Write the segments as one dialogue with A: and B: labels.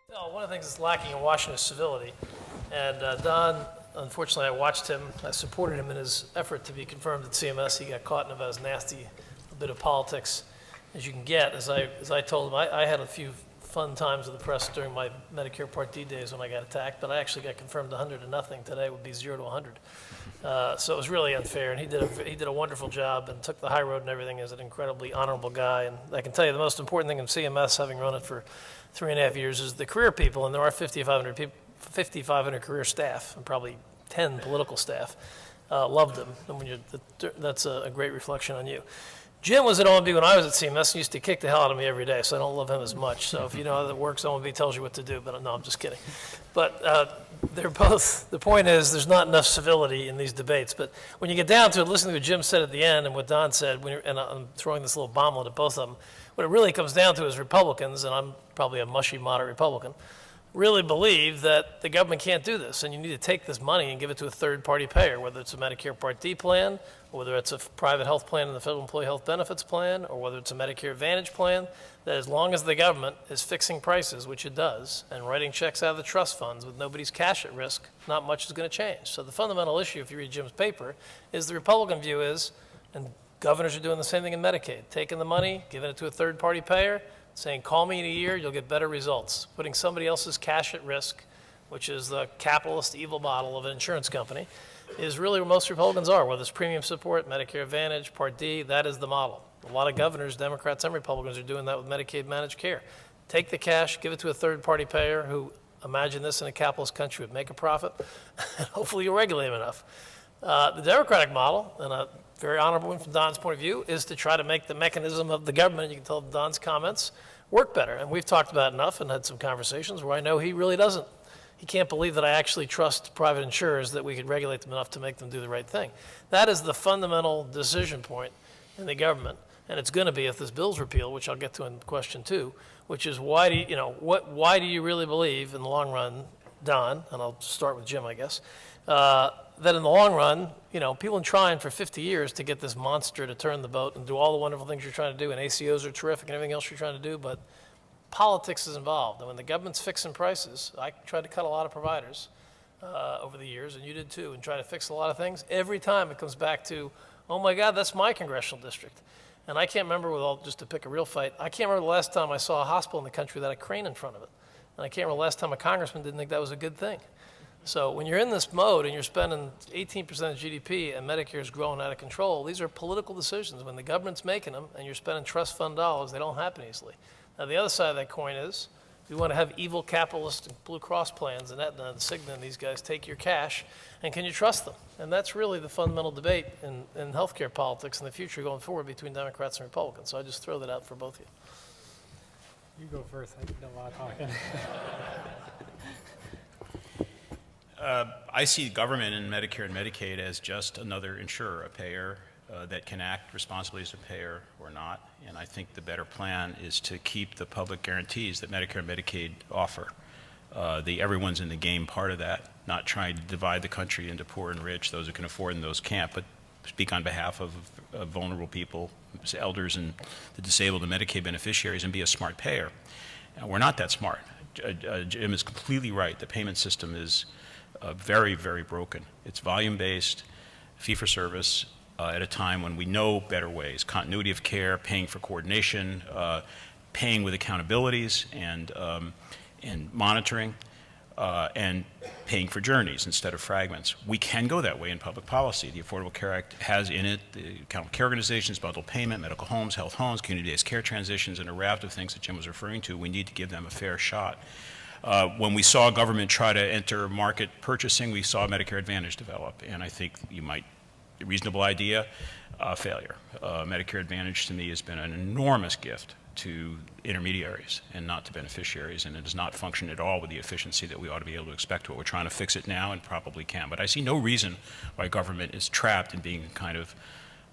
A: Well, one of the things that's lacking in Washington is civility. And Don, unfortunately, I watched him. I supported him in his effort to be confirmed at CMS. He got caught in about as nasty a bit of politics as you can get. As I told him, I had a few fun times with the press during my Medicare Part D days when I got attacked, but I actually got confirmed 100-0. Today would be 0-100. So it was really unfair, and he did a wonderful job and took the high road and everything as an incredibly honorable guy. And I can tell you the most important thing in CMS, having run it for 3.5 years, is the career people, and there are 5,500 people, 5,500 career staff, and probably 10 political staff, loved him. And that's a great reflection on you. Jim was at OMB when I was at CMS and used to kick the hell out of me every day, so I don't love him as much. So if you know how that works, OMB tells you what to do, but no, I'm just kidding. But they're both, the point is there's not enough civility in these debates. But when you get down to it, listening to what Jim said at the end and what Don said, and I'm throwing this little bomblet at both of them, what it really comes down to is Republicans, and I'm probably a mushy moderate Republican, really believe that the government can't do this, and you need to take this money and give it to a third-party payer, whether it's a Medicare Part D plan, or whether it's a private health plan in the Federal Employee Health Benefits Plan, or whether it's a Medicare Advantage plan, that as long as the government is fixing prices, which it does, and writing checks out of the trust funds with nobody's cash at risk, not much is going to change. So the fundamental issue, if you read Jim's paper, is the Republican view is, and governors are doing the same thing in Medicaid, taking the money, giving it to a third-party payer, saying, call me in a year, you'll get better results. Putting somebody else's cash at risk, which is the capitalist evil model of an insurance company, is really where most Republicans are, whether it's premium support, Medicare Advantage, Part D, that is the model. A lot of governors, Democrats and Republicans, are doing that with Medicaid managed care. Take the cash, give it to a third-party payer who, imagine this in a capitalist country, would make a profit, and hopefully you'll regulate them enough. The Democratic model, and a very honorable one from Don's point of view, is to try to make the mechanism of the government, you can tell Don's comments, work better. And we've talked about it enough and had some conversations where I know he really doesn't. He can't believe that I actually trust private insurers that we could regulate them enough to make them do the right thing. That is the fundamental decision point in the government. And it's going to be if this bill's repealed, which I'll get to in question 2, which is why do you, why do you really believe in the long run, Don, and I'll start with Jim, I guess, that in the long run, people have been trying for 50 years to get this monster to turn the boat and do all the wonderful things you're trying to do, and ACOs are terrific and everything else you're trying to do, but politics is involved. And when the government's fixing prices, I tried to cut a lot of providers over the years, and you did too, and try to fix a lot of things. Every time it comes back to, oh my God, that's my congressional district. And I can't remember, just to pick a real fight, I can't remember the last time I saw a hospital in the country that had a crane in front of it. And I can't remember the last time a congressman didn't think that was a good thing. So when you're in this mode and you're spending 18% of GDP and Medicare is growing out of control, these are political decisions. When the government's making them and you're spending trust fund dollars, they don't happen easily. Now the other side of that coin is, we want to have evil capitalist Blue Cross plans and Aetna and Cigna and these guys take your cash, and can you trust them? And that's really the fundamental debate in healthcare politics in the future going forward between Democrats and Republicans. So I just throw that out for both of you.
B: You go first. I did a lot of talking.
C: I see government and Medicare and Medicaid as just another insurer, a payer that can act responsibly as a payer or not. And I think the better plan is to keep the public guarantees that Medicare and Medicaid offer. The everyone's in the game part of that, not trying to divide the country into poor and rich, those who can afford and those can't, but speak on behalf of vulnerable people, elders and the disabled and Medicaid beneficiaries, and be a smart payer. We're not that smart. Jim is completely right. The payment system is very, very broken. It's volume-based, fee-for-service, at a time when we know better ways. Continuity of care, paying for coordination, paying with accountabilities and monitoring, and paying for journeys instead of fragments. We can go that way in public policy. The Affordable Care Act has in it the accountable care organizations, bundled payment, medical homes, health homes, community-based care transitions, and a raft of things that Jim was referring to. We need to give them a fair shot. When we saw government try to enter market purchasing, we saw Medicare Advantage develop, and I think you might, a reasonable idea, failure. Medicare Advantage to me has been an enormous gift to intermediaries and not to beneficiaries, and it does not function at all with the efficiency that we ought to be able to expect to it. We're trying to fix it now and probably can, but I see no reason why government is trapped in being kind of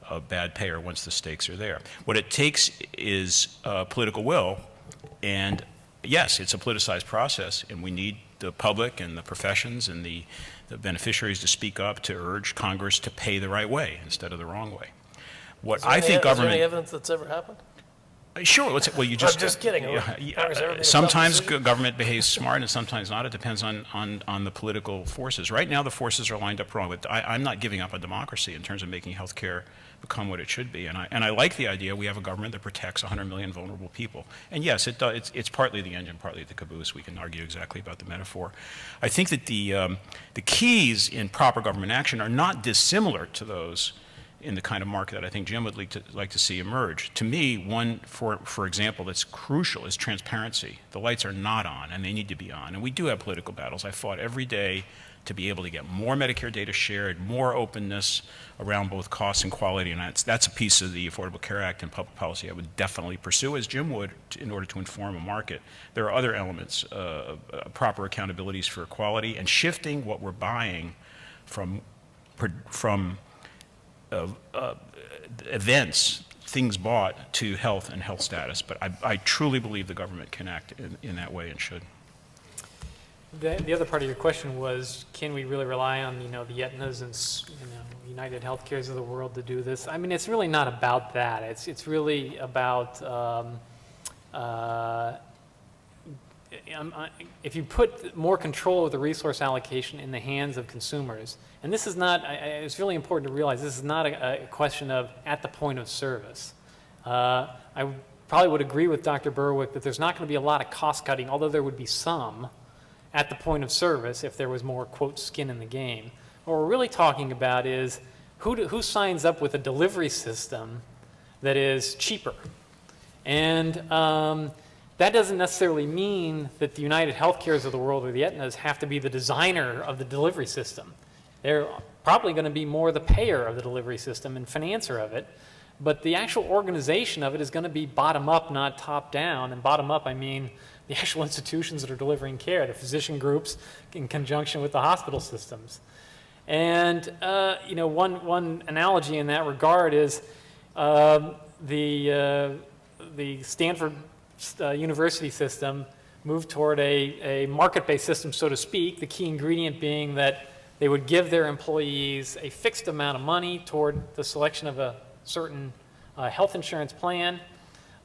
C: a bad payer once the stakes are there. What it takes is political will, and yes, it's a politicized process, and we need the public and the professions and the beneficiaries to speak up to urge Congress to pay the right way instead of the wrong way. What I think government...
A: Is there any evidence that's ever happened?
C: Sure. Well, you just.
A: I'm just kidding. Congress ever made a tough
C: Sometimes
A: decision?
C: government behaves smart, and sometimes not. It depends on the political forces. Right now, the forces are lined up wrong. But I'm not giving up on democracy in terms of making health care become what it should be. And I like the idea we have a government that protects 100 million vulnerable people. And yes, it's partly the engine, partly the caboose. We can argue exactly about the metaphor. I think that the keys in proper government action are not dissimilar to those in the kind of market that I think Jim would like to see emerge. To me, one, for example, that's crucial is transparency. The lights are not on, and they need to be on. And we do have political battles. I fought every day to be able to get more Medicare data shared, more openness around both cost and quality, and that's a piece of the Affordable Care Act and public policy I would definitely pursue, as Jim would, in order to inform a market. There are other elements, proper accountabilities for quality, and shifting what we're buying from events, things bought, to health and health status. But I truly believe the government can act in that way and should.
B: The other part of your question was, can we really rely on, the Aetnas and, United Healthcares of the world to do this? I mean, it's really not about that. It's really about, if you put more control of the resource allocation in the hands of consumers, and this is not, it's really important to realize this is not a question of at the point of service. I probably would agree with Dr. Berwick that there's not going to be a lot of cost cutting, although there would be some at the point of service if there was more, quote, skin in the game. What we're really talking about is who signs up with a delivery system that is cheaper. And that doesn't necessarily mean that the United Healthcares of the world or the Aetnas have to be the designer of the delivery system. They're probably going to be more the payer of the delivery system and financer of it, but the actual organization of it is going to be bottom up, not top down. And bottom up, I mean the actual institutions that are delivering care, the physician groups in conjunction with the hospital systems. And one analogy in that regard is the Stanford University system moved toward a market-based system, so to speak, the key ingredient being that they would give their employees a fixed amount of money toward the selection of a certain health insurance plan.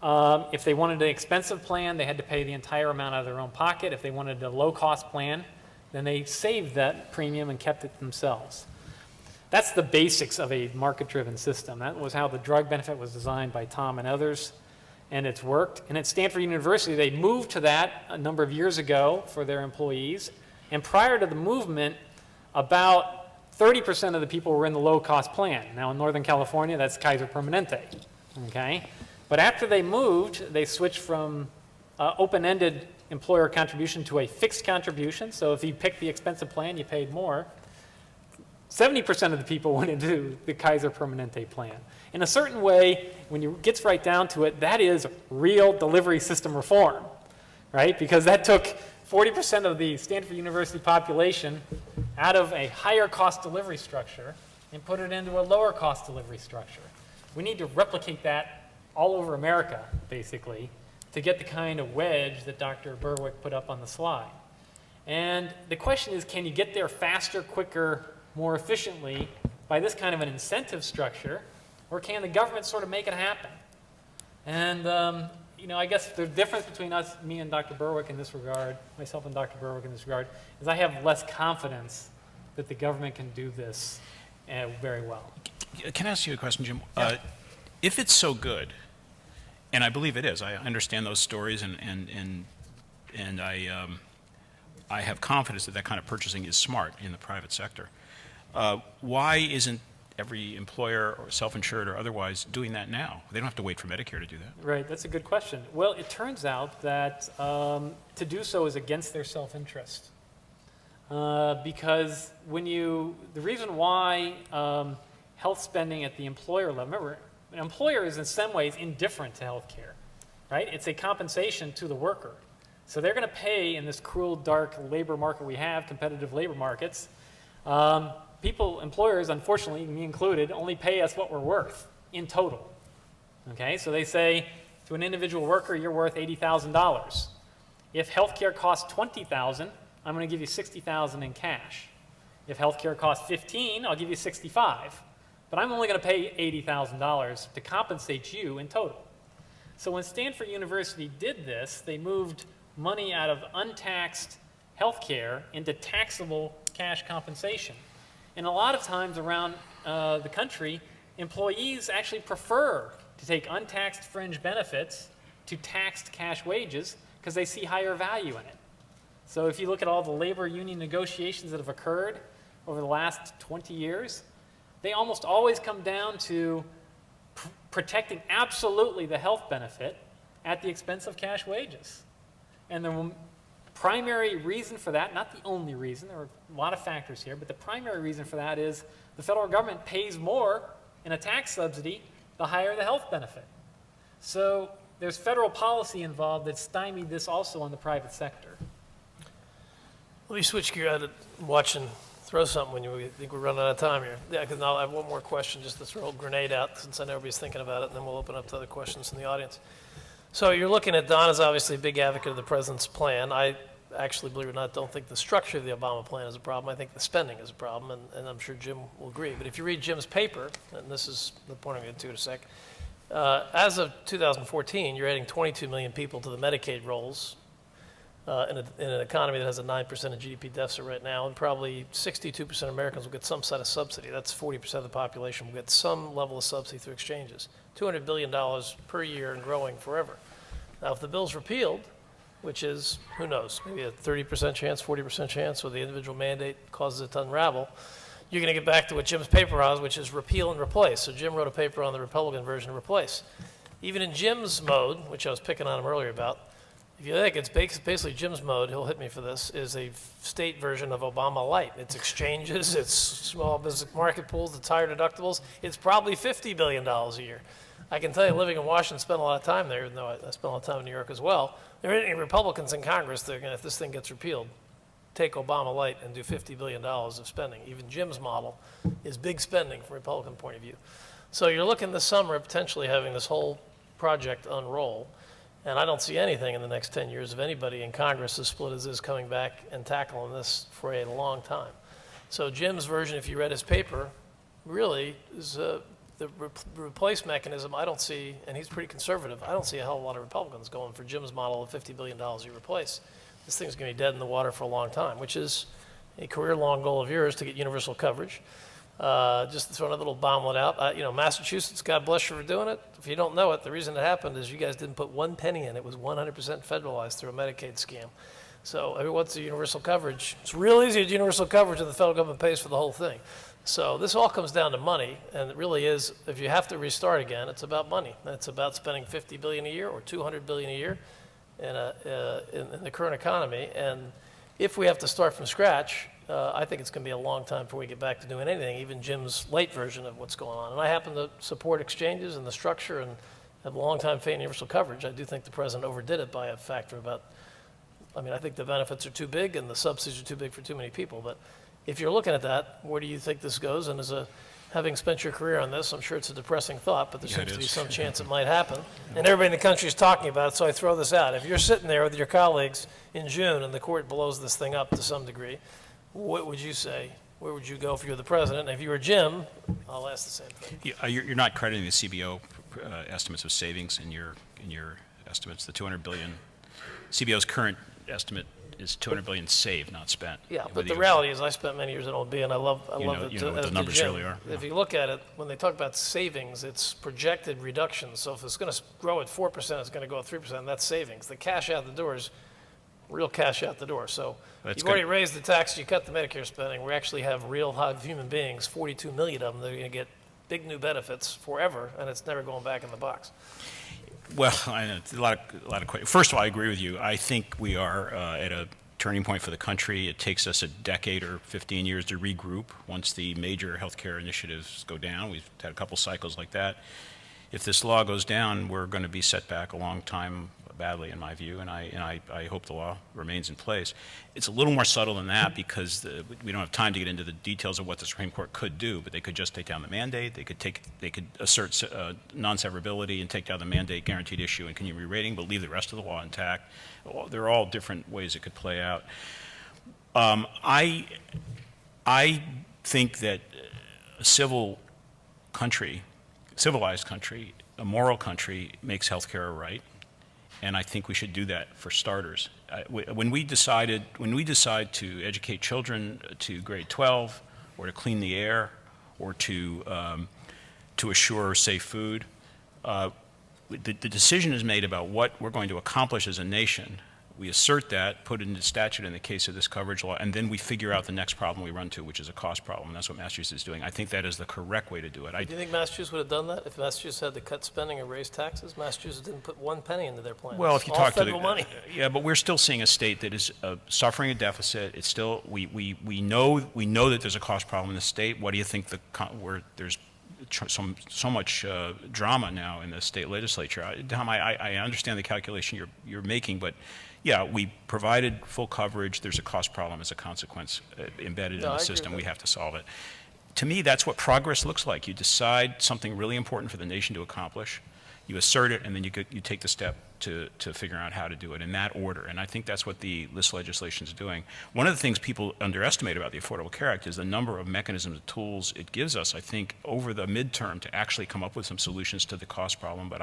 B: If they wanted an expensive plan, they had to pay the entire amount out of their own pocket. If they wanted a low-cost plan, then they saved that premium and kept it themselves. That's the basics of a market-driven system. That was how the drug benefit was designed by Tom and others, and it's worked. And at Stanford University, they moved to that a number of years ago for their employees. And prior to the movement, about 30% of the people were in the low-cost plan. Now, in Northern California, that's Kaiser Permanente, okay? But after they moved, they switched from open-ended employer contribution to a fixed contribution. So if you picked the expensive plan, you paid more. 70% of the people went into the Kaiser Permanente plan. In a certain way, when it gets right down to it, that is real delivery system reform, right? Because that took 40% of the Stanford University population out of a higher cost delivery structure and put it into a lower cost delivery structure. We need to replicate that all over America, basically, to get the kind of wedge that Dr. Berwick put up on the slide. And the question is, can you get there faster, quicker, more efficiently by this kind of an incentive structure, or can the government sort of make it happen? And I guess the difference between us, me and Dr. Berwick in this regard, myself and Dr. Berwick in this regard, is I have less confidence that the government can do this very well.
C: Can I ask you a question, Jim?
B: Yeah.
C: If it's so good, and I believe it is, I understand those stories, and I have confidence that that kind of purchasing is smart in the private sector. Why isn't every employer or self-insured or otherwise doing that now? They don't have to wait for Medicare to do that.
B: Right, that's a good question. Well, it turns out that to do so is against their self-interest. Because the reason why health spending at the employer level, remember, an employer is in some ways indifferent to health care, right? It's a compensation to the worker. So they're going to pay in this cruel, dark labor market we have, competitive labor markets. Employers, unfortunately, me included, only pay us what we're worth in total. Okay, so they say to an individual worker, you're worth $80,000. If healthcare costs $20,000, I'm going to give you $60,000 in cash. If healthcare costs $15,000, I'll give you $65,000. But I'm only going to pay $80,000 to compensate you in total. So when Stanford University did this, they moved money out of untaxed health care into taxable cash compensation. And a lot of times around the country, employees actually prefer to take untaxed fringe benefits to taxed cash wages because they see higher value in it. So if you look at all the labor union negotiations that have occurred over the last 20 years, they almost always come down to protecting absolutely the health benefit at the expense of cash wages. And the primary reason for that, not the only reason, there are a lot of factors here, but the primary reason for that is the federal government pays more in a tax subsidy the higher the health benefit. So there's federal policy involved that stymied this also in the private sector.
A: Let me switch gear out and watch and throw something when you think we're running out of time here. Yeah, because I have one more question just to throw a grenade out since I know everybody's thinking about it, and then we'll open up to other questions from the audience. So you're looking at, Don is obviously a big advocate of the president's plan. I actually, believe it or not, don't think the structure of the Obama plan is a problem. I think the spending is a problem, and I'm sure Jim will agree. But if you read Jim's paper, and this is the point I'm going to get to in a sec, as of 2014, you're adding 22 million people to the Medicaid rolls in an economy that has a 9% of GDP deficit right now, and probably 62% of Americans will get some sort of subsidy. That's 40% of the population will get some level of subsidy through exchanges. $200 billion per year and growing forever. Now, if the bill's repealed, which is, who knows, maybe a 30% chance, 40% chance, or the individual mandate causes it to unravel, you're going to get back to what Jim's paper was, which is repeal and replace. So Jim wrote a paper on the Republican version of replace. Even in Jim's mode, which I was picking on him earlier about, if you think it's basically Jim's mode, he'll hit me for this, is a state version of Obama Light. It's exchanges, it's small business market pools, it's higher deductibles. It's probably $50 billion a year. I can tell you, living in Washington, spent a lot of time there, even though I spent a lot of time in New York as well. There aren't any Republicans in Congress that are going to, if this thing gets repealed, take Obama Light and do $50 billion of spending. Even Jim's model is big spending from a Republican point of view. So you're looking this summer at potentially having this whole project unroll. And I don't see anything in the next 10 years of anybody in Congress as split as is coming back and tackling this for a long time. So Jim's version, if you read his paper, really is the replace mechanism. I don't see, and he's pretty conservative, I don't see a hell of a lot of Republicans going for Jim's model of $50 billion you replace. This thing's going to be dead in the water for a long time, which is a career-long goal of yours to get universal coverage. Just to throw another little bomblet out, Massachusetts, God bless you for doing it. If you don't know it, the reason it happened is you guys didn't put one penny in. It was 100% federalized through a Medicaid scam. So every what's the universal coverage? It's real easy to get universal coverage and the federal government pays for the whole thing. So this all comes down to money, and it really is, if you have to restart again, it's about money. It's about spending $50 billion a year or $200 billion a year in the current economy. And if we have to start from scratch, I think it's going to be a long time before we get back to doing anything, even Jim's late version of what's going on. And I happen to support exchanges and the structure and have a long time faith in universal coverage. I do think the president overdid it by a factor about, I think the benefits are too big and the subsidies are too big for too many people. But if you're looking at that, where do you think this goes? And having spent your career on this, I'm sure it's a depressing thought, but there seems to be some chance it might happen. And everybody in the country is talking about it, so I throw this out. If you're sitting there with your colleagues in June and the court blows this thing up to some degree, what would you say? Where would you go if you were the president? And if you were Jim, I'll ask the same thing.
C: Yeah, you're not crediting the CBO estimates of savings in your estimates. The $200 billion, CBO's current estimate is $200 billion saved, not spent.
A: Yeah, but the reality is I spent many years at OB, and I love it.
C: You know what the numbers really are.
A: If you look at it, when they talk about savings, it's projected reductions. So if it's going to grow at 4%, it's going to go at 3%. That's savings. The cash out the door is real cash out the door. So you've already raised the tax, you cut the Medicare spending. We actually have real human beings, 42 million of them, that are going to get big new benefits forever, and it's never going back in the box.
C: Well, I know, a lot of questions. First of all, I agree with you. I think we are at a turning point for the country. It takes us a decade or 15 years to regroup once the major healthcare initiatives go down. We've had a couple cycles like that. If this law goes down, we're going to be set back a long time badly, in my view, and I hope the law remains in place. It's a little more subtle than that because we don't have time to get into the details of what the Supreme Court could do, but they could just take down the mandate. They could assert non-severability and take down the mandate guaranteed issue and continue re-rating, but leave the rest of the law intact. There are all different ways it could play out. I think that a civilized country a moral country makes healthcare a right, and I think we should do that for starters. When we decide to educate children to grade 12, or to clean the air, or to assure safe food, the decision is made about what we're going to accomplish as a nation. We assert that, put it into statute in the case of this coverage law, and then we figure out the next problem we run to, which is a cost problem. And that's what Massachusetts is doing. I think that is the correct way to do it.
A: Do you think Massachusetts would have done that if Massachusetts had to cut spending or raise taxes? Massachusetts didn't put one penny into their plan.
C: Well,
A: It's
C: if you
A: all
C: talk to
A: federal money.
C: yeah, but we're still seeing a state that is suffering a deficit. It's still we know that there's a cost problem in the state. What do you think where there's so much drama now in the state legislature? Tom, I understand the calculation you're making, but yeah, we provided full coverage. There's a cost problem as a consequence embedded in the system. We have to solve it. To me, that's what progress looks like. You decide something really important for the nation to accomplish, you assert it, and then you take the step to figure out how to do it in that order. And I think that's what this legislation is doing. One of the things people underestimate about the Affordable Care Act is the number of mechanisms and tools it gives us, I think, over the midterm to actually come up with some solutions to the cost problem. But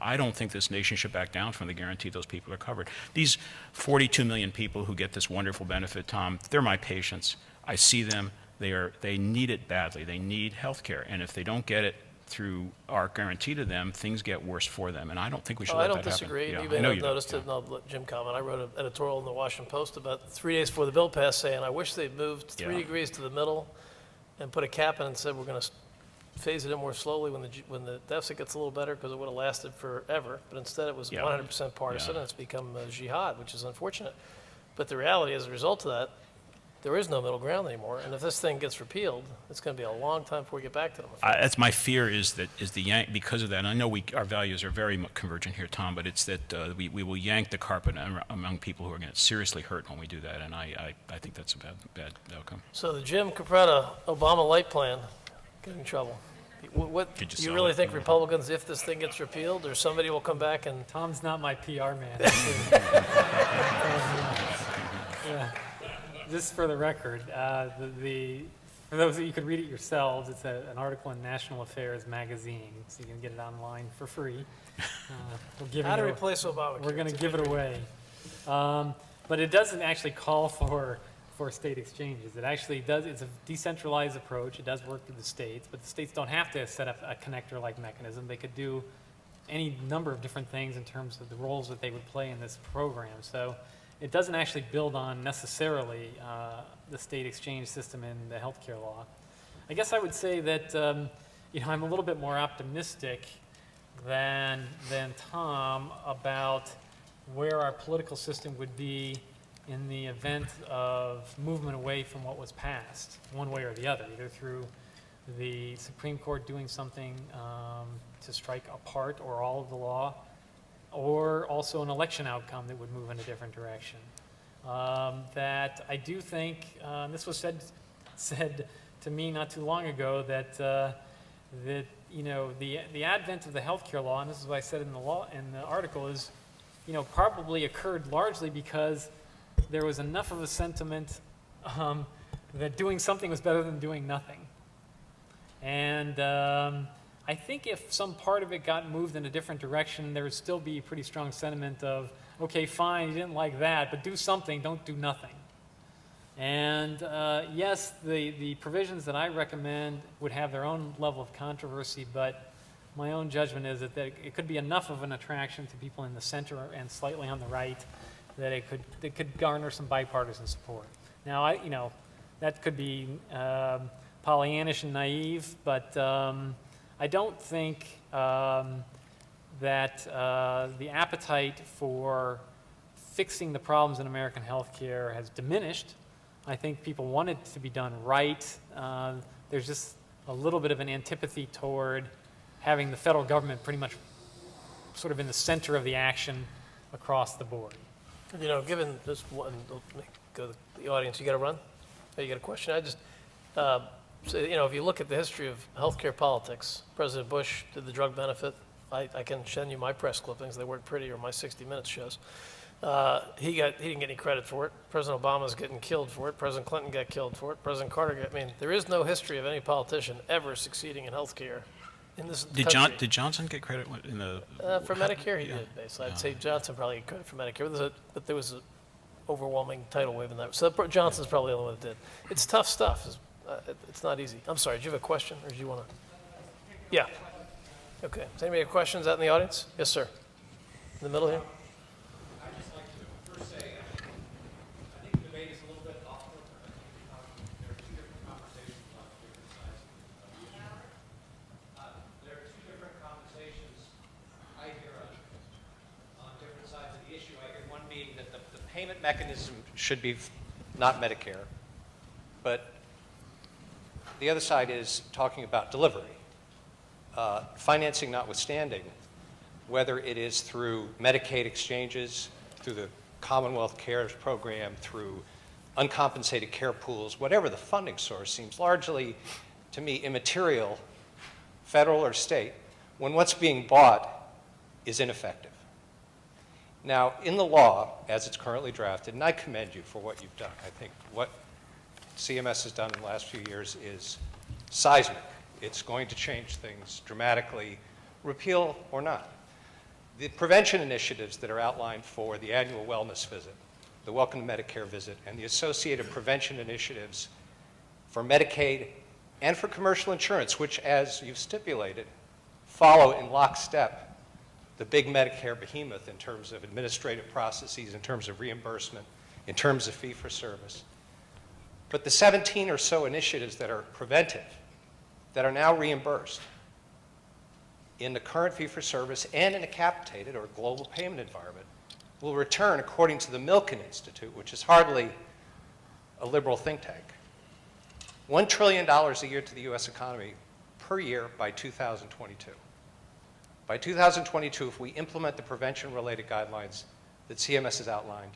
C: I don't think this nation should back down from the guarantee those people are covered. These 42 million people who get this wonderful benefit, Tom, they're my patients. I see them. They need it badly. They need health care. And if they don't get it through our guarantee to them, things get worse for them, and I don't think we should let that happen.
A: I don't disagree.
C: Yeah,
A: You may have noticed it, and I'll let Jim comment. I wrote an editorial in the Washington Post about 3 days before the bill passed saying, I wish they'd moved 3 degrees to the middle and put a cap in and said we're going to phase it in more slowly when the deficit gets a little better, because it would have lasted forever. But instead it was 100% partisan, and it's become a jihad, which is unfortunate. But the reality, as a result of that, there is no middle ground anymore, and if this thing gets repealed, it's going to be a long time before we get back to them.
C: That's my fear because of that. And I know our values are very convergent here, Tom, but it's that we will yank the carpet among people who are going to seriously hurt when we do that, and I think that's a bad outcome.
A: So the Jim Capretta Obama light plan, getting in trouble. What do you really think Republicans, if this thing gets repealed, or somebody will come back and...
B: Tom's not my PR man. Yeah. Just for the record, for those of you could read it yourselves, it's an article in National Affairs magazine, so you can get it online for free.
A: How to replace Obamacare.
B: We're going to give it away. But it doesn't actually call for state exchanges. It actually does. It's a decentralized approach. It does work through the states, but the states don't have to set up a connector-like mechanism. They could do any number of different things in terms of the roles that they would play in this program. So it doesn't actually build on necessarily the state exchange system in the healthcare law. I guess I would say that I'm a little bit more optimistic than Tom about where our political system would be in the event of movement away from what was passed, one way or the other, either through the Supreme Court doing something to strike a part or all of the law, or also an election outcome that would move in a different direction. That I do think, this was said to me not too long ago, that the advent of the healthcare law, and this is what I said in the article, is probably occurred largely because there was enough of a sentiment that doing something was better than doing nothing. And I think if some part of it got moved in a different direction, there would still be a pretty strong sentiment of, okay, fine, you didn't like that, but do something, don't do nothing. And yes, the provisions that I recommend would have their own level of controversy, but my own judgment is that it could be enough of an attraction to people in the center and slightly on the right that it could garner some bipartisan support. Now, that could be Pollyannish and naive, but I don't think that the appetite for fixing the problems in American healthcare has diminished. I think people want it to be done right. There's just a little bit of an antipathy toward having the federal government pretty much sort of in the center of the action across the board.
A: Given this one, go to the audience, you got to run? Oh, you got a question? I just, if you look at the history of healthcare politics, President Bush did the drug benefit. I can send you my press clippings. They weren't pretty, or my 60 Minutes shows. He didn't get any credit for it. President Obama's getting killed for it. President Clinton got killed for it. President Carter there is no history of any politician ever succeeding in healthcare in this
C: Did
A: country.
C: Did Johnson get credit in the?
A: For Medicare, he
C: Yeah.
A: did, basically. I'd say Johnson probably got credit for Medicare, but there was an overwhelming tidal wave in that. So Johnson's probably the only one that did. It's tough stuff. It's not easy. I'm sorry, do you have a question, or do you want to? Yeah. Okay. Does anybody have questions out in the audience? Yes, sir. In the middle here.
D: I'd just like to first say, I think the debate is a little bit off kilter. There are two different conversations on different sides of the issue. There are two different conversations I hear on different sides of the issue. I hear one being that the payment mechanism should be not Medicare, but the other side is talking about delivery. Financing notwithstanding, whether it is through Medicaid exchanges, through the Commonwealth Cares program, through uncompensated care pools, whatever the funding source seems largely, to me, immaterial, federal or state, when what's being bought is ineffective. Now, in the law, as it's currently drafted, and I commend you for what you've done, I think what CMS has done in the last few years is seismic. It's going to change things dramatically, repeal or not. The prevention initiatives that are outlined for the annual wellness visit, the Welcome to Medicare visit, and the associated prevention initiatives for Medicaid and for commercial insurance, which, as you've stipulated, follow in lockstep the big Medicare behemoth in terms of administrative processes, in terms of reimbursement, in terms of fee-for-service. But the 17 or so initiatives that are preventive, that are now reimbursed in the current fee-for-service and in a capitated or global payment environment will return, according to the Milken Institute, which is hardly a liberal think tank, $1 trillion a year to the U.S. economy per year by 2022. By 2022, if we implement the prevention-related guidelines that CMS has outlined,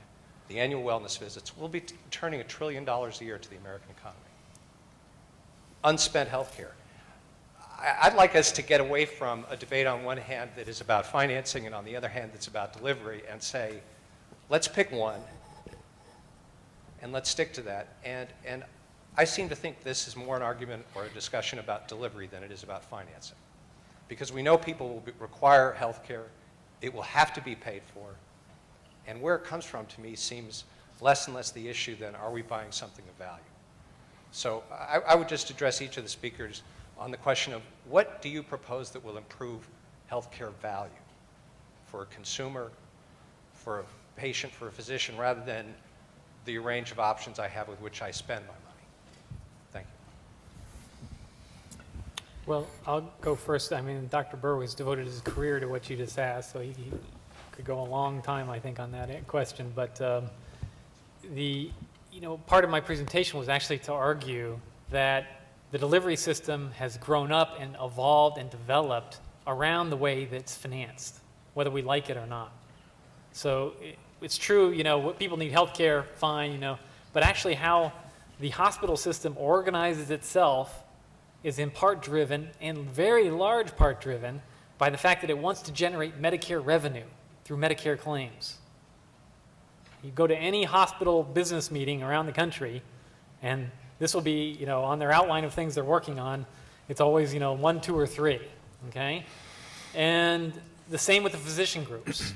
D: the annual wellness visits, we'll be returning $1 trillion a year to the American economy. Unspent health care. I'd like us to get away from a debate on one hand that is about financing and on the other hand that's about delivery and say, let's pick one and let's stick to that. And I seem to think this is more an argument or a discussion about delivery than it is about financing. Because we know people will require health care, it will have to be paid for, and where it comes from to me seems less and less the issue than are we buying something of value. So I would just address each of the speakers on the question of what do you propose that will improve healthcare value for a consumer, for a patient, for a physician, rather than the range of options I have with which I spend my money. Thank you.
B: Well, I'll go first. I mean, Dr. Burr has devoted his career to what you just asked, so he could go a long time, I think, on that question. But part of my presentation was actually to argue that the delivery system has grown up and evolved and developed around the way that it's financed, whether we like it or not. So it's true, what people need health care, fine, but actually how the hospital system organizes itself is in part driven, and very large part driven, by the fact that it wants to generate Medicare revenue through Medicare claims. You go to any hospital business meeting around the country, and this will be, on their outline of things they're working on, it's always, 1, 2, or 3, okay? And the same with the physician groups.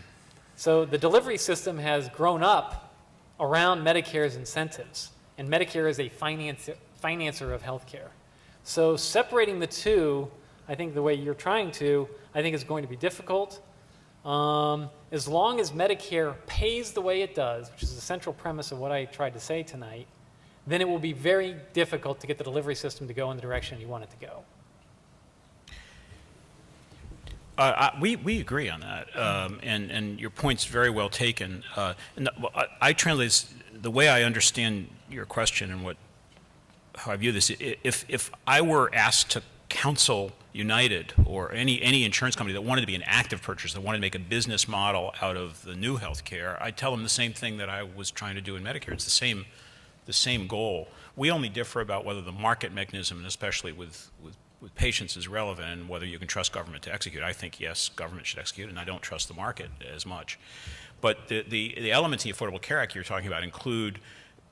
B: So the delivery system has grown up around Medicare's incentives, and Medicare is a financer of healthcare. So separating the two, I think the way you're trying to, I think is going to be difficult. As long as Medicare pays the way it does, which is the central premise of what I tried to say tonight, then it will be very difficult to get the delivery system to go in the direction you want it to go.
C: We agree on that, and your point's very well taken. I translate this, the way I understand your question and how I view this. If I were asked to counsel United or any insurance company that wanted to be an active purchaser, that wanted to make a business model out of the new health care, I'd tell them the same thing that I was trying to do in Medicare. It's the same goal. We only differ about whether the market mechanism, and especially with patients, is relevant and whether you can trust government to execute. I think, yes, government should execute, and I don't trust the market as much. But the elements in the Affordable Care Act you're talking about include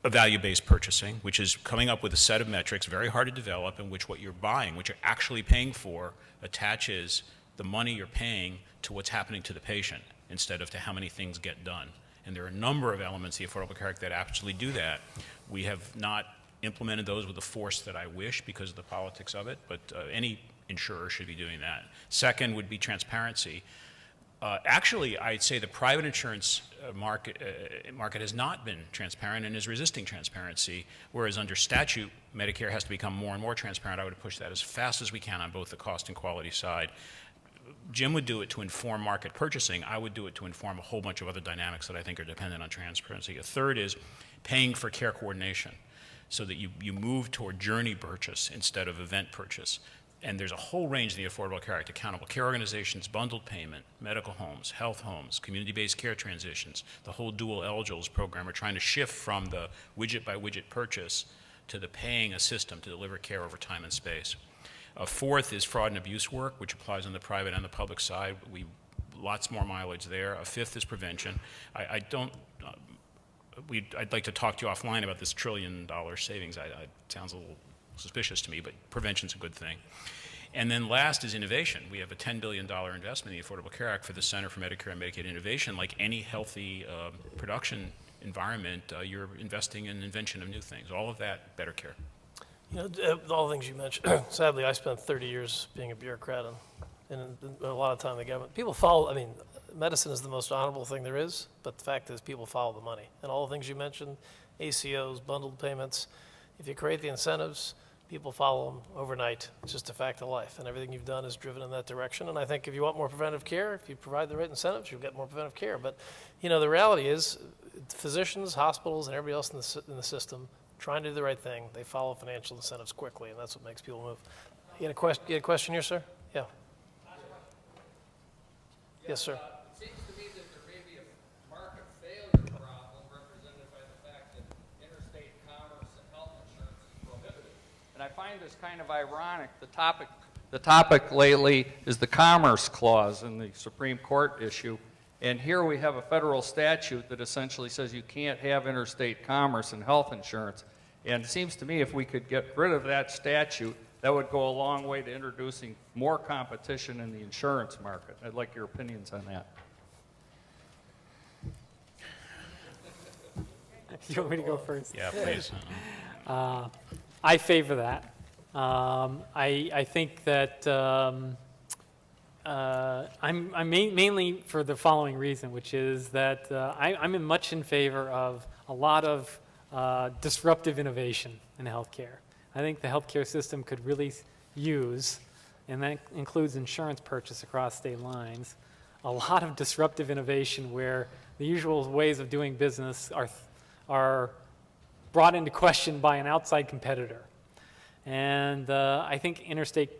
C: a value-based purchasing, which is coming up with a set of metrics, very hard to develop, in which what you're buying, what you're actually paying for, attaches the money you're paying to what's happening to the patient instead of to how many things get done. And there are a number of elements of the Affordable Care Act that actually do that. We have not implemented those with the force that I wish because of the politics of it, but any insurer should be doing that. Second would be transparency. Actually, I'd say the private insurance market has not been transparent and is resisting transparency, whereas under statute, Medicare has to become more and more transparent. I would push that as fast as we can on both the cost and quality side. Jim would do it to inform market purchasing. I would do it to inform a whole bunch of other dynamics that I think are dependent on transparency. A third is paying for care coordination, so that you move toward journey purchase instead of event purchase. And there's a whole range in the Affordable Care Act: accountable care organizations, bundled payment, medical homes, health homes, community-based care transitions, the whole dual eligibles program. We're trying to shift from the widget-by-widget purchase to the paying a system to deliver care over time and space. A fourth is fraud and abuse work, which applies on the private and the public side. Lots more mileage there. A fifth is prevention. I'd like to talk to you offline about this $1 trillion savings. It sounds a little suspicious to me, but prevention's a good thing. And then last is innovation. We have a $10 billion investment in the Affordable Care Act for the Center for Medicare and Medicaid Innovation. Like any healthy production environment, you're investing in invention of new things. All of that, better care.
A: You know, all the things you mentioned, sadly, I spent 30 years being a bureaucrat and a lot of time in the government. People follow, I mean, medicine is the most honorable thing there is, but the fact is people follow the money. And all the things you mentioned, ACOs, bundled payments, if you create the incentives, people follow them overnight. It's just a fact of life, and everything you've done is driven in that direction. And I think if you want more preventive care, if you provide the right incentives, you'll get more preventive care. But, you know, the reality is physicians, hospitals, and everybody else in the system trying to do the right thing, they follow financial incentives quickly, and that's what makes people move. You had a question here, sir? Yeah. Yes, sir.
D: It seems to me that there may be a market failure problem represented by the fact that interstate commerce and health insurance is prohibited. And I find this kind of ironic. The topic lately is the Commerce Clause in the Supreme Court issue. And here we have a federal statute that essentially says you can't have interstate commerce and health insurance. And it seems to me if we could get rid of that statute, that would go a long way to introducing more competition in the insurance market. I'd like your opinions on that.
B: You want me to go first?
C: Yeah, please.
B: I favor that. I think that I'm mainly for the following reason, which is that I'm much in favor of a lot of disruptive innovation in healthcare. I think the healthcare system could really use, and that includes insurance purchase across state lines, a lot of disruptive innovation where the usual ways of doing business are brought into question by an outside competitor. And I think interstate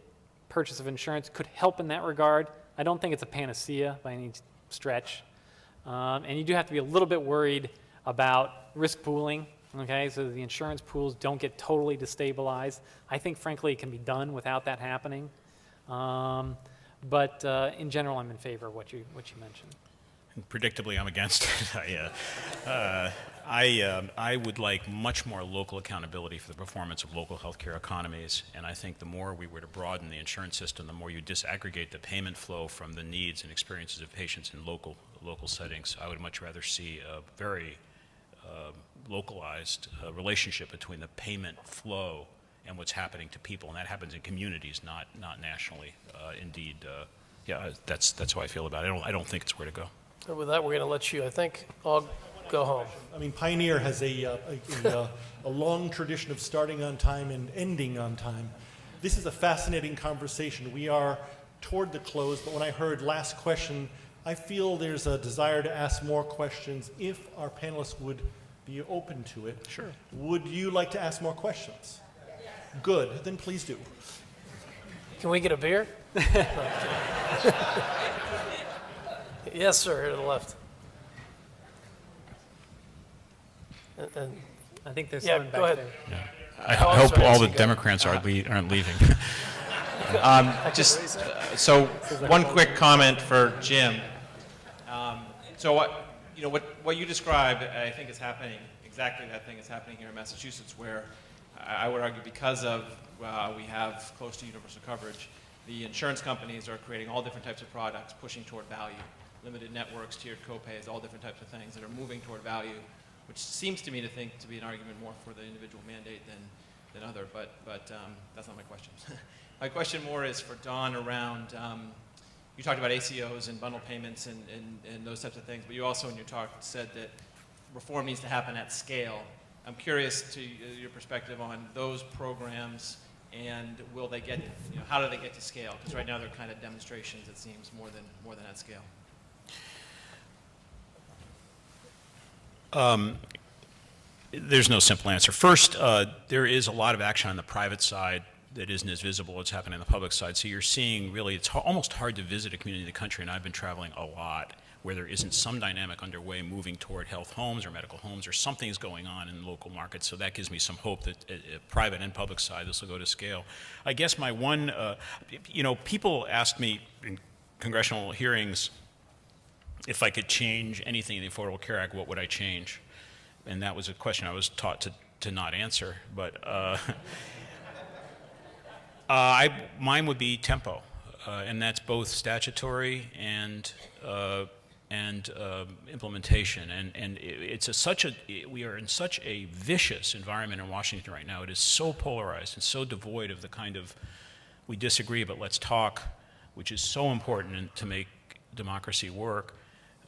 B: purchase of insurance could help in that regard. I don't think it's a panacea by any stretch. And you do have to be a little bit worried about risk pooling, okay, so that the insurance pools don't get totally destabilized. I think, frankly, it can be done without that happening. But in general, I'm in favor of what you mentioned.
C: And predictably, I'm against it. I would like much more local accountability for the performance of local healthcare economies, and I think the more we were to broaden the insurance system, the more you disaggregate the payment flow from the needs and experiences of patients in local settings. I would much rather see a very localized relationship between the payment flow and what's happening to people, and that happens in communities, not nationally. Indeed, yeah, that's how I feel about it. I don't think it's where to go.
A: And with that, we're going to let you, I think, all go home.
E: I mean, Pioneer has a long tradition of starting on time and ending on time. This is a fascinating conversation. We are toward the close, but when I heard last question, I feel there's a desire to ask more questions if our panelists would be open to it.
C: Sure.
E: Would you like to ask more questions? Good, then please do.
A: Can we get a beer? Yes, sir, here to the left. And
B: I think there's
A: yeah,
B: someone
A: go
B: back
A: ahead.
B: there.
C: I
A: Oh, I'm
C: hope
A: sorry,
C: all
A: so
C: the
A: you go.
C: Democrats aren't leaving.
F: So one quick comment for Jim. So what you described, I think is happening
G: exactly that thing is happening here in Massachusetts, where I would argue because of we have close to universal coverage, the insurance companies are creating all different types of products, pushing toward value, limited networks, tiered copays, all different types of things that are moving toward value, which seems to me to be an argument more for the individual mandate than other, but that's not my question. My question more is for Don around, you talked about ACOs and bundle payments and those types of things, but you also in your talk said that reform needs to happen at scale. I'm curious to your perspective on those programs, and will they get, how do they get to scale? Because right now they're kind of demonstrations, it seems, more than at scale.
C: There's no simple answer. First, there is a lot of action on the private side that isn't as visible as happening on the public side. So you're seeing really, it's almost hard to visit a community in the country, and I've been traveling a lot, where there isn't some dynamic underway moving toward health homes or medical homes, or something is going on in local markets. So that gives me some hope that private and public side, this will go to scale. I guess my one, people asked me in congressional hearings if I could change anything in the Affordable Care Act, what would I change? And that was a question I was taught to not answer, but mine would be tempo, and that's both statutory and implementation. And we are in such a vicious environment in Washington right now. It is so polarized and so devoid of the kind of we disagree but let's talk, which is so important to make democracy work,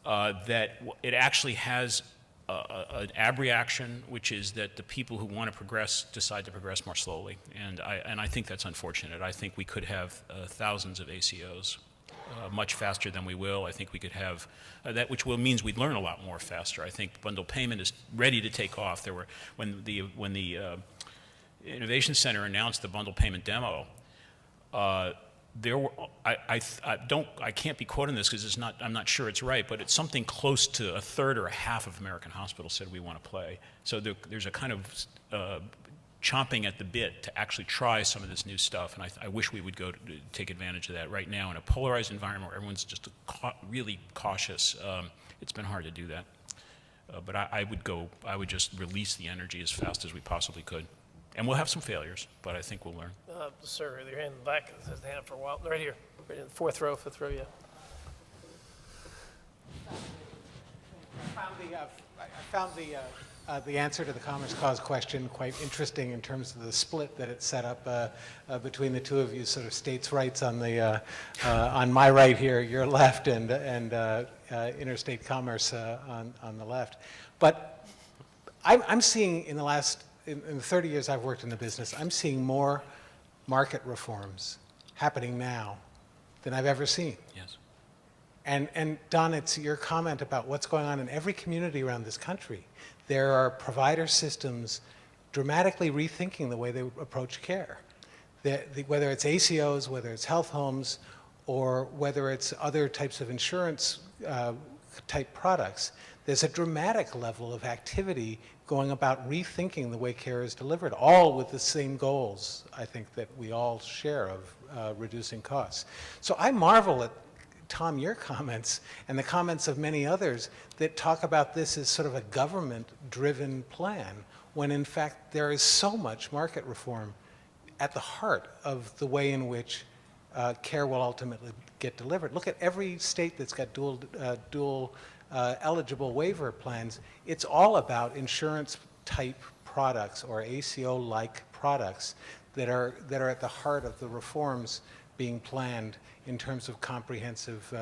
C: that it actually has an abreaction, which is that the people who want to progress decide to progress more slowly, and I think that's unfortunate. I think we could have thousands of ACOs much faster than we will. I think we could have that, which means we'd learn a lot more faster. I think bundle payment is ready to take off. There were when the Innovation Center announced the bundle payment demo. There were, I can't be quoting this because I'm not sure it's right, but it's something close to a third or a half of American hospitals said we want to play. So there's a kind of chomping at the bit to actually try some of this new stuff, and I wish we would go to take advantage of that right now in a polarized environment where everyone's just really cautious. It's been hard to do that, but I would just release the energy as fast as we possibly could. And we'll have some failures, but I think we'll learn.
A: Sir, your hand in the back has the hand up for a while. Right here, right in the fourth row, fifth row, yeah.
H: I found the answer to the Commerce Clause question quite interesting in terms of the split that it set up between the two of you, sort of states' rights on the on my right here, your left, and interstate commerce on the left. But I'm seeing in the 30 years I've worked in the business, I'm seeing more market reforms happening now than I've ever seen.
C: Yes.
H: And Don, it's your comment about what's going on in every community around this country. There are provider systems dramatically rethinking the way they approach care. Whether it's ACOs, whether it's health homes, or whether it's other types of insurance type products, there's a dramatic level of activity going about rethinking the way care is delivered, all with the same goals, I think, that we all share of reducing costs. So I marvel at, Tom, your comments and the comments of many others that talk about this as sort of a government-driven plan, when in fact there is so much market reform at the heart of the way in which care will ultimately get delivered. Look at every state that's got dual eligible waiver plans. It's all about insurance-type products or ACO-like products that are at the heart of the reforms being planned in terms of comprehensive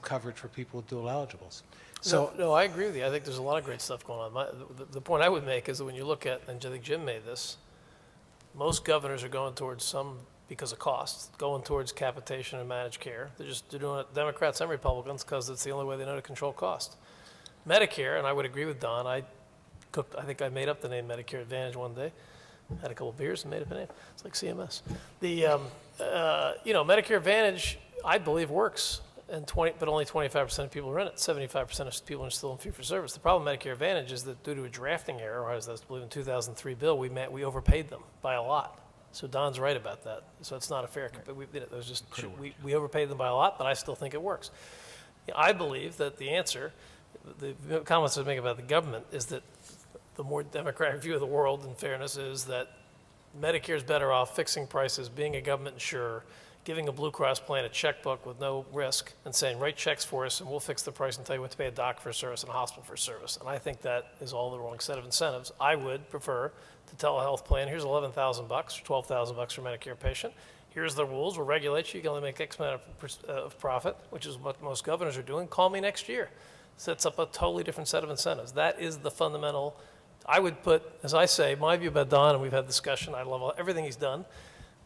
H: coverage for people with dual eligibles. So
A: No, I agree with you. I think there's a lot of great stuff going on. The point I would make is that when you look at, and I think Jim made this, most governors are going towards because of costs, going towards capitation and managed care. They're doing it, Democrats and Republicans, because it's the only way they know to control cost. Medicare, and I would agree with Don, I think I made up the name Medicare Advantage one day, had a couple beers and made up a name. It's like CMS. Medicare Advantage, I believe, works, but only 25% of people are in it. 75% of people are still in fee-for-service. The problem with Medicare Advantage is that due to a drafting error, or as I believe in 2003 bill, we overpaid them by a lot. So Don's right about that. So it's not a fair, but we overpaid them by a lot, but I still think it works. I believe that the answer, the comments I was making about the government, is that the more democratic view of the world, in fairness, is that Medicare is better off fixing prices, being a government insurer, giving a Blue Cross plan a checkbook with no risk, and saying, write checks for us, and we'll fix the price and tell you what to pay a doc for a service and a hospital for a service. And I think that is all the wrong set of incentives. I would prefer to tell a health plan, here's $11,000 or $12,000 for a Medicare patient. Here's the rules. We'll regulate you. You can only make X amount of profit, which is what most governors are doing. Call me next year. Sets up a totally different set of incentives. That is the fundamental. I would put, as I say, my view about Don, and we've had discussion, I love everything he's done.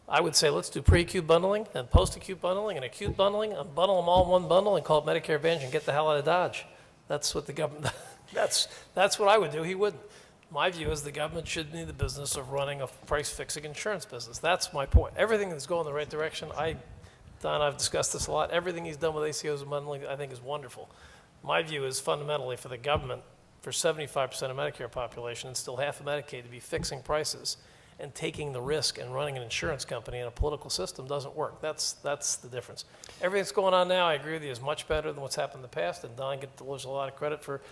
A: I would say let's do pre-acute bundling and post-acute bundling and acute bundling and bundle them all in one bundle and call it Medicare Advantage and get the hell out of Dodge. That's what the government, that's what I would do. He wouldn't. My view is the government should be in the business of running a price-fixing insurance business. That's my point. Everything that's going in the right direction, Don, I've discussed this a lot. Everything he's done with ACOs and bundling, I think, is wonderful. My view is fundamentally for the government, for 75% of Medicare population and still half of Medicaid, to be fixing prices and taking the risk and running an insurance company in a political system doesn't work. That's the difference. Everything that's going on now, I agree with you, is much better than what's happened in the past, and Don deserves a lot of credit for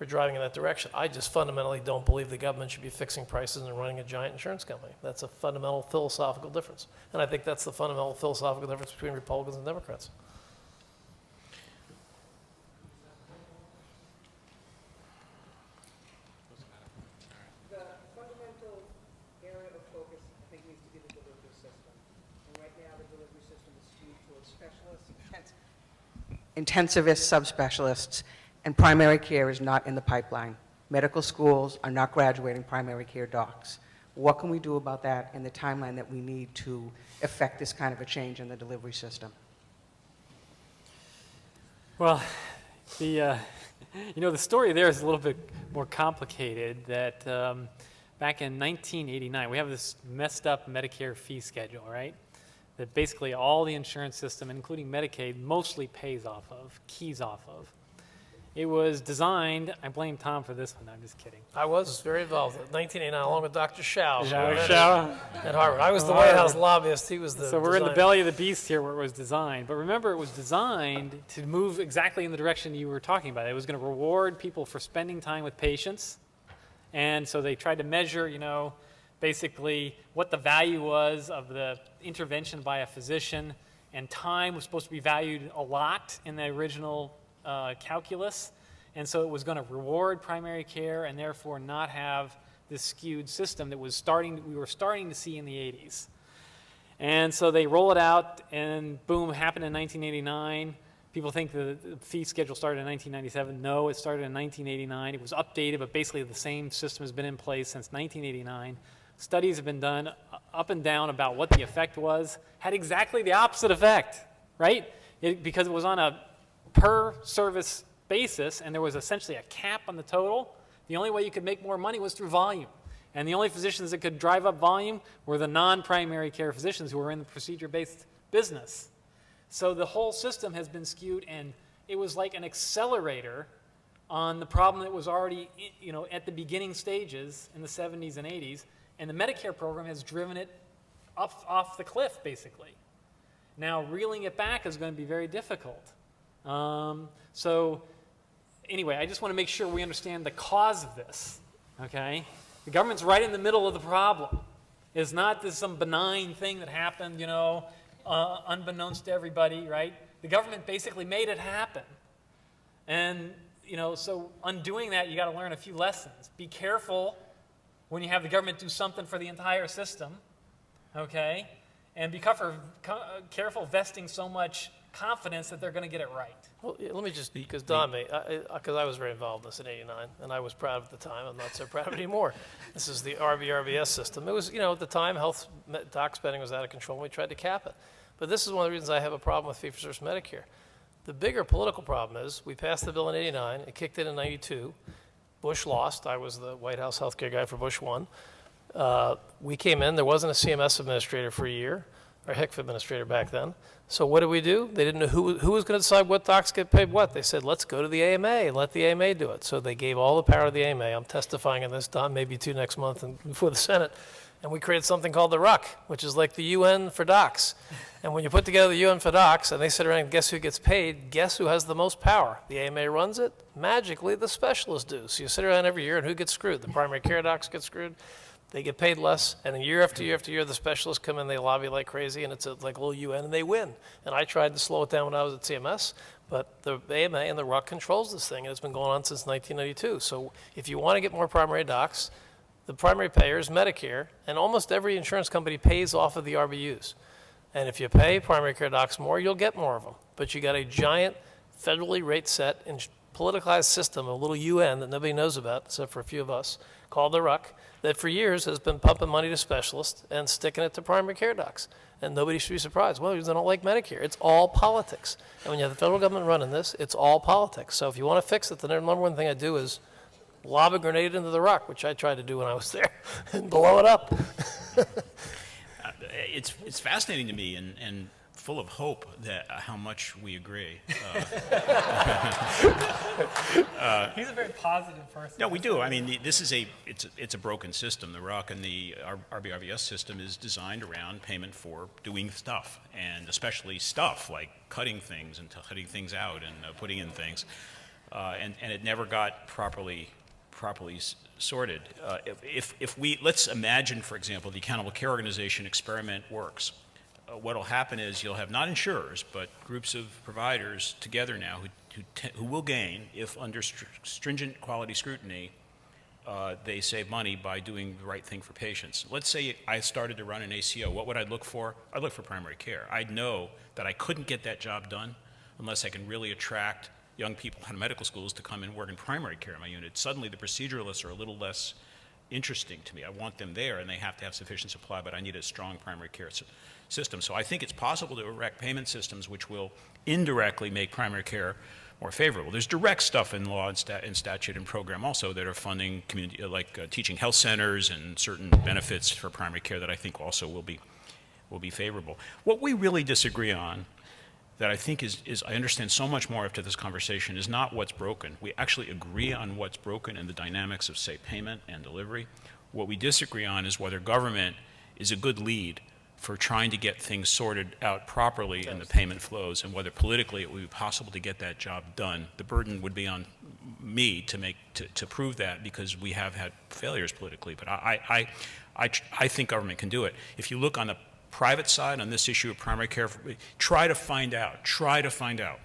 A: driving in that direction. I just fundamentally don't believe the government should be fixing prices and running a giant insurance company. That's a fundamental philosophical difference. And I think that's the fundamental philosophical difference between Republicans and Democrats.
I: The fundamental area of focus, I think, needs to be the delivery system. And right now, the delivery system is skewed towards specialists, intensivists, subspecialists, and primary care is not in the pipeline. Medical schools are not graduating primary care docs. What can we do about that in the timeline that we need to effect this kind of a change in the delivery system?
B: Well, the story there is a little bit more complicated. That back in 1989, we have this messed up Medicare fee schedule, right? That basically all the insurance system, including Medicaid, mostly keys off of. It was designed, I blame Tom for this one, I'm just kidding.
A: I was very involved in 1989, along with Dr. Shao
B: Shao.
A: at Harvard. I was the White House lobbyist. He was the
B: So we're in the
A: designer.
B: belly of the beast here where it was designed. But remember, it was designed to move exactly in the direction you were talking about. It was going to reward people for spending time with patients. And so they tried to measure, basically what the value was of the intervention by a physician. And time was supposed to be valued a lot in the original calculus, and so it was going to reward primary care and therefore not have this skewed system that we were starting to see in the 80s. And so they roll it out, and boom, it happened in 1989. People think the fee schedule started in 1997. No, it started in 1989. It was updated, but basically the same system has been in place since 1989. Studies have been done up and down about what the effect was. Had exactly the opposite effect, right? Because it was on a per service basis, and there was essentially a cap on the total. The only way you could make more money was through volume. And the only physicians that could drive up volume were the non-primary care physicians who were in the procedure-based business. So the whole system has been skewed, and it was like an accelerator on the problem that was already, at the beginning stages in the 70s and 80s, and the Medicare program has driven it off the cliff, basically. Now, reeling it back is going to be very difficult. So anyway, I just want to make sure we understand the cause of this, okay? The government's right in the middle of the problem. It's not this some benign thing that happened, unbeknownst to everybody, right? The government basically made it happen. And, so undoing that, you got to learn a few lessons. Be careful when you have the government do something for the entire system, okay? And be careful vesting so much confidence that they're going to get it right.
A: Well, let me just, because Don because I was very involved in this in '89, and I was proud at the time. I'm not so proud anymore. This is the RBRBS system. It was, at the time, health doc spending was out of control, and we tried to cap it. But this is one of the reasons I have a problem with fee-for-service Medicare. The bigger political problem is we passed the bill in '89, it kicked in '92, Bush lost. I was the White House healthcare guy for Bush 1. We came in, there wasn't a CMS administrator for a year, or HICF administrator back then. So what did we do? They didn't know who was going to decide what docs get paid what. They said, let's go to the AMA and let the AMA do it. So they gave all the power to the AMA. I'm testifying in this, Don, maybe 2 next month and before the Senate. And we created something called the RUC, which is like the UN for docs. And when you put together the UN for docs and they sit around and guess who gets paid, guess who has the most power? The AMA runs it. Magically, the specialists do. So you sit around every year and who gets screwed? The primary care docs get screwed. They get paid less. And then year after year after year, the specialists come in, they lobby like crazy, and it's like a little UN, and they win. And I tried to slow it down when I was at CMS, but the AMA and the RUC controls this thing, and it's been going on since 1992. So if you want to get more primary docs, the primary payer is Medicare, and almost every insurance company pays off of the RBUs. And if you pay primary care docs more, you'll get more of them. But you got a giant federally rate set and politicized system, a little UN that nobody knows about, except for a few of us, called the RUC, that for years has been pumping money to specialists and sticking it to primary care docs. And nobody should be surprised. Well, they don't like Medicare. It's all politics. And when you have the federal government running this, it's all politics. So if you want to fix it, the number one thing I do is lob a grenade into the RUC, which I tried to do when I was there, and blow it up.
C: It's fascinating to me and full of hope that how much we agree.
B: He's a very positive person.
C: No, we do. I mean, this is it's a broken system. The RUC and the RBRVS system is designed around payment for doing stuff, and especially stuff like cutting things and cutting things out and putting in things, and it never got properly sorted. If we, let's imagine, for example, the Accountable Care Organization experiment works. What will happen is you'll have not insurers, but groups of providers together now who will gain if under stringent quality scrutiny they save money by doing the right thing for patients. Let's say I started to run an ACO. What would I look for? I'd look for primary care. I'd know that I couldn't get that job done unless I can really attract young people out of medical schools to come and work in primary care in my unit. Suddenly the proceduralists are a little less interesting to me. I want them there and they have to have sufficient supply, but I need a strong primary care system. So I think it's possible to erect payment systems which will indirectly make primary care more favorable. There's direct stuff in law and statute and program also that are funding community, like teaching health centers and certain benefits for primary care that I think also will be favorable. What we really disagree on, that I think is I understand so much more after this conversation, is not what's broken. We actually agree on what's broken and the dynamics of, say, payment and delivery. What we disagree on is whether government is a good lead for trying to get things sorted out properly in the payment flows, and whether politically it would be possible to get that job done. The burden would be on me to prove that, because we have had failures politically. But I think government can do it. If you look on the private side on this issue of primary care, try to find out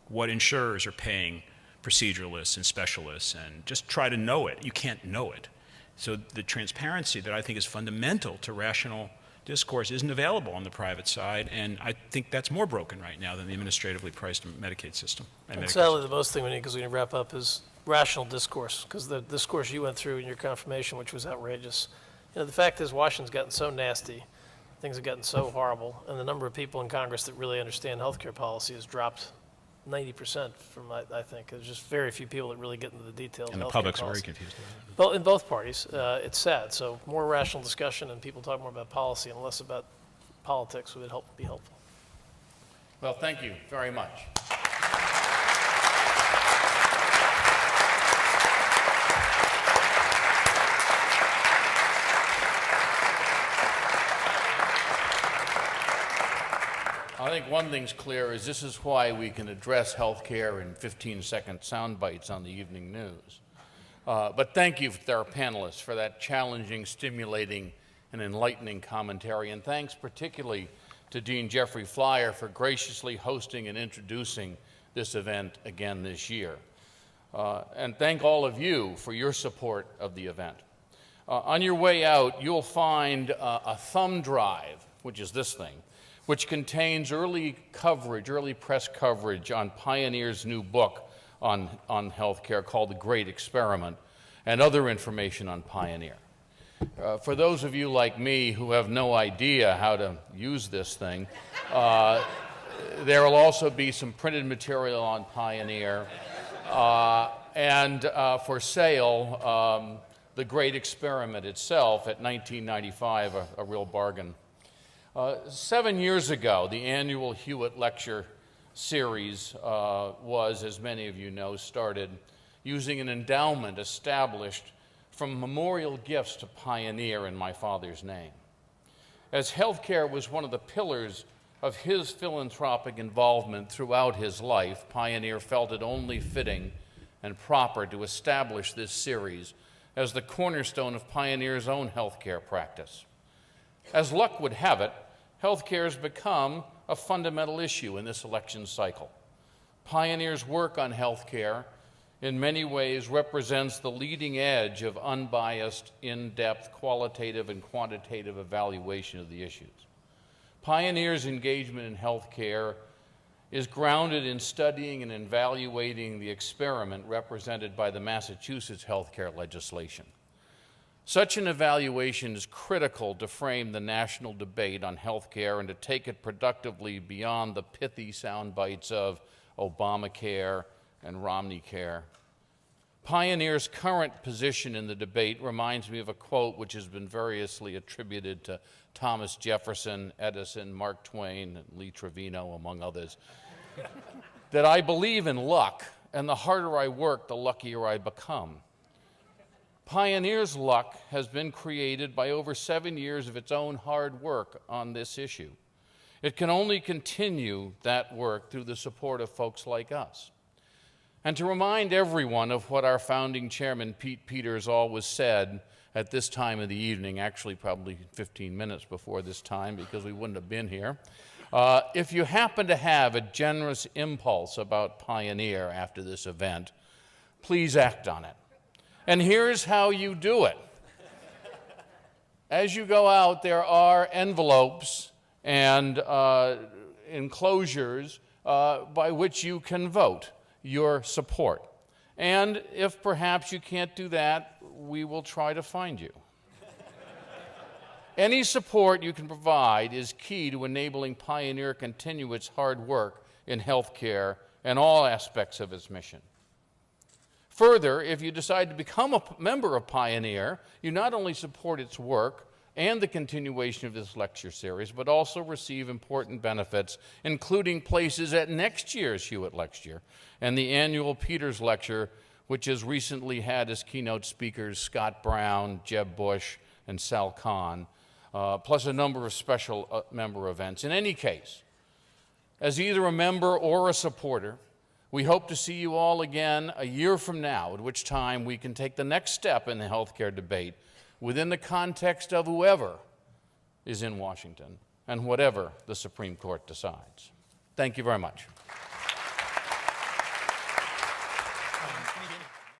C: what insurers are paying proceduralists and specialists, and just try to know it. You can't know it. So the transparency that I think is fundamental to rational discourse isn't available on the private side, and I think that's more broken right now than the administratively priced Medicaid system.
A: And sadly, the most thing we need, because we can wrap up, is rational discourse, because the discourse you went through in your confirmation, which was outrageous. You know, the fact is Washington's gotten so nasty, things have gotten so horrible, and the number of people in Congress that really understand healthcare policy has dropped 90% from, I think. There's just very few people that really get into the details of
C: And the
A: healthcare
C: public's
A: policy.
C: very confused about it.
A: Well, in both parties, it's sad. So more rational discussion and people talk more about policy and less about politics would be helpful.
J: Well, thank you very much. I think one thing's clear is this is why we can address healthcare in 15-second sound bites on the evening news. But thank you to our panelists for that challenging, stimulating, and enlightening commentary. And thanks particularly to Dean Jeffrey Flyer for graciously hosting and introducing this event again this year. And thank all of you for your support of the event. On your way out, you'll find a thumb drive, which is this thing, which contains early press coverage on Pioneer's new book on healthcare called The Great Experiment, and other information on Pioneer. For those of you like me who have no idea how to use this thing, there will also be some printed material on Pioneer, and for sale, The Great Experiment itself at $19.95, a real bargain. 7 years ago, the annual Hewitt Lecture Series was, as many of you know, started using an endowment established from memorial gifts to pioneer in my father's name. As healthcare was one of the pillars of his philanthropic involvement throughout his life, Pioneer felt it only fitting and proper to establish this series as the cornerstone of Pioneer's own healthcare practice. As luck would have it, healthcare has become a fundamental issue in this election cycle. Pioneer's work on healthcare in many ways represents the leading edge of unbiased, in-depth, qualitative and quantitative evaluation of the issues. Pioneer's engagement in healthcare is grounded in studying and evaluating the experiment represented by the Massachusetts healthcare legislation. Such an evaluation is critical to frame the national debate on healthcare and to take it productively beyond the pithy sound bites of Obamacare and Romneycare. Pioneer's current position in the debate reminds me of a quote which has been variously attributed to Thomas Jefferson, Edison, Mark Twain, and Lee Trevino, among others, that I believe in luck, and the harder I work, the luckier I become. Pioneer's luck has been created by over 7 years of its own hard work on this issue. It can only continue that work through the support of folks like us. And to remind everyone of what our founding chairman, Pete Peters, always said at this time of the evening, actually probably 15 minutes before this time because we wouldn't have been here, if you happen to have a generous impulse about Pioneer after this event, please act on it. And here's how you do it. As you go out, there are envelopes and enclosures by which you can vote your support. And if perhaps you can't do that, we will try to find you. Any support you can provide is key to enabling Pioneer to continue its hard work in healthcare and all aspects of its mission. Further, if you decide to become a member of Pioneer, you not only support its work and the continuation of this lecture series, but also receive important benefits, including places at next year's Hewitt Lecture and the annual Peters Lecture, which has recently had as keynote speakers Scott Brown, Jeb Bush, and Sal Khan, plus a number of special member events. In any case, as either a member or a supporter, we hope to see you all again a year from now, at which time we can take the next step in the healthcare debate within the context of whoever is in Washington and whatever the Supreme Court decides. Thank you very much.